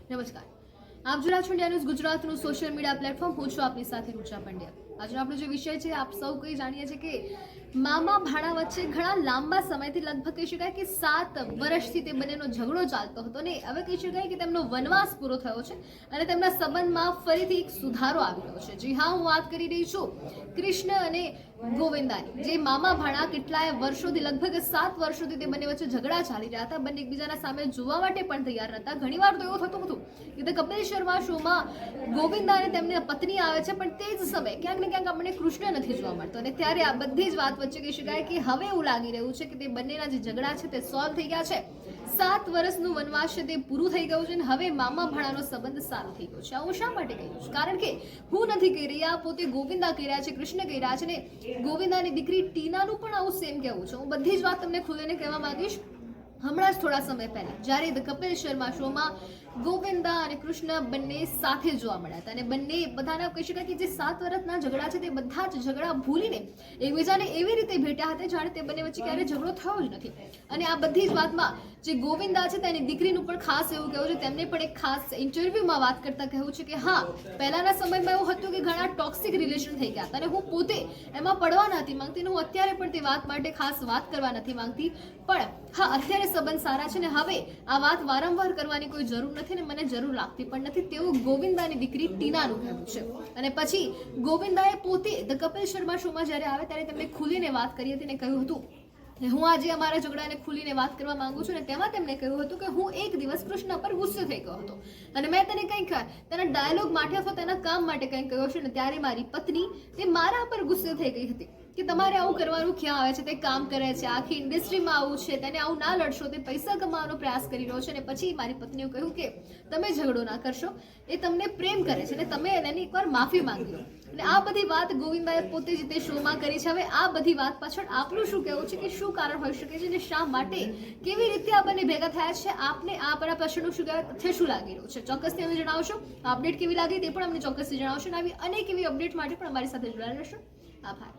નમસ્કાર, આપ જોઈ રહ્યા છો ઇન્ડિયા ન્યૂઝ ગુજરાતનું સોશિયલ મીડિયા પ્લેટફોર્મ. હું છું આપની સાથે રૂચા પંડ્યા. આજનો આપણો જે વિષય છે આપ સૌ કોઈ જાણીએ છીએ કે મામા ભાણા વચ્ચે ઘણા લાંબા સમયથી લગભગ કહી શકાય કે 7 વર્ષથી તે બંનેનો ઝઘડો ચાલતો હતો ને હવે કહી શકાય કે તેમનો વનવાસ પૂરો થયો છે અને તેમના સંબંધમાં ફરીથી એક સુધારો આવી રહ્યો છે. જી હા, હું વાત કરી રહી છું કૃષ્ણ અને ગોવિંદાની. જે મામા ભાણા કેટલાય વર્ષોથી લગભગ 7 વર્ષોથી તે બંને વચ્ચે ઝઘડા ચાલી રહ્યા હતા. બંને એકબીજાના સામે જોવા માટે પણ તૈયાર નહોતા. ઘણીવાર તો એવું થતું હતું કે તે કપિલ શર્મા શોમાં ગોવિંદા અને તેમની પત્ની આવે છે પણ તે જ સમયે ક્યાંક ને ક્યાંક આપણને કૃષ્ણ નથી જોવા મળતો અને ત્યારે આ બધી જ વાત વચ્ચે કહી શકાય કે હવે એવું લાગી રહ્યું છે કે તે બંનેના જે ઝઘડા છે તે સોલ્વ થઈ ગયા છે. 7 વર્ષનું વનવાસ છે તે પૂરું થઈ ગયું છે અને હવે મામા ભાણાનો સંબંધ સારો થઈ ગયો છે. હું શા માટે કહી રહ્યું છું? કારણ કે હું નથી કહી રહી, આ પોતે ગોવિંદા કહી રહ્યા છે, કૃષ્ણ કહી રહ્યા છે ને ગોવિંદાની દીકરી ટીનાનું પણ આવું સેમ કહેવું છે. હું બધી જ વાત તમને ખુલીને કહેવા માંગીશ. હમણાં જ થોડા સમય પહેલા જ્યારે ધ કપિલ શર્મા શોમાં ગોવિંદા અને કૃષ્ણ બંને સાથે જોવા મળ્યા હતા અને બંને બધાના કહી શકાય કે જે 7 વર્ષના ઝઘડા છે તે બધા જ ઝઘડા ભૂલીને એકબીજાને એવી રીતે ભેટ્યા હતા જાણે તે બંને વચ્ચે ક્યારે ઝઘડો થયો જ નથી. અને આ બધી જ વાતમાં જે ગોવિંદા છે તેની દીકરીનું પણ ખાસ એવું કહેવું છે. તેમને પણ એક ખાસ ઇન્ટરવ્યુમાં વાત કરતા કહ્યું છે કે હા, પહેલાના સમયમાં એવું હતું કે ઘણા ટોક્સિક રિલેશન થઈ ગયા હતા અને હું પોતે એમાં પડવા નથી માંગતી અને હું અત્યારે પણ તે વાત માટે ખાસ વાત કરવા નથી માંગતી. પણ હા, અત્યારે સંબંધ સારા છે ને હવે આ વાત વારંવાર કરવાની કોઈ જરૂર નથી ને મને જરૂર લાગતી પણ નથી તેવું ગોવિંદાની દીકરી ટીનાનું કહેવું છે. અને પછી ગોવિંદાએ પોતે ધ કપિલ શર્મા શોમાં જ્યારે આવે ત્યારે તેમણે ખુલીને વાત કરી હતી અને કહ્યું હતું હું આજે અમારા ઝઘડાને ખુલીને વાત કરવા માંગુ છું. ને તેમાં તેમણે કહ્યું હતું કે હું એક દિવસ કૃષ્ણ પર ગુસ્સે થઈ ગયો હતો અને મેં તેને કંઈક તેના ડાયલોગ માટે અથવા તેના કામ માટે કંઈક કહ્યું છે ને ત્યારે મારી પત્ની તે મારા પર ગુસ્સે થઈ ગઈ હતી કે તમારે આવું કરવાનું ક્યાં આવે છે, તે કામ કરે છે, આખી ઇન્ડસ્ટ્રીમાં આવું છે, તેને આવું ના લડશો, તે પૈસા કમાવાનો પ્રયાસ કરી રહ્યો છે. અને પછી મારી પત્નીએ કહ્યું કે તમે ઝઘડો ના કરશો, એ તમને પ્રેમ કરે છે અને તમે એની એકવાર માફી માંગી લો. અને આ બધી વાત ગોવિંદાએ પોતે જ તે શોમાં કરી છે. હવે આ બધી વાત પાછળ આપનું શું કહેવું છે કે શું કારણ હોઈ શકે છે અને શા માટે કેવી રીતે આ બંને ભેગા થયા છે? આપને આ બધા પાછળનું શું કહેવાય શું લાગી રહ્યું છે ચોક્કસથી અમને જણાવશો. અપડેટ કેવી લાગી તે પણ અમને ચોક્કસથી જણાવશો અને આવી અનેક એવી અપડેટ માટે પણ અમારી સાથે જોડાયેલા રહેશો. આભાર.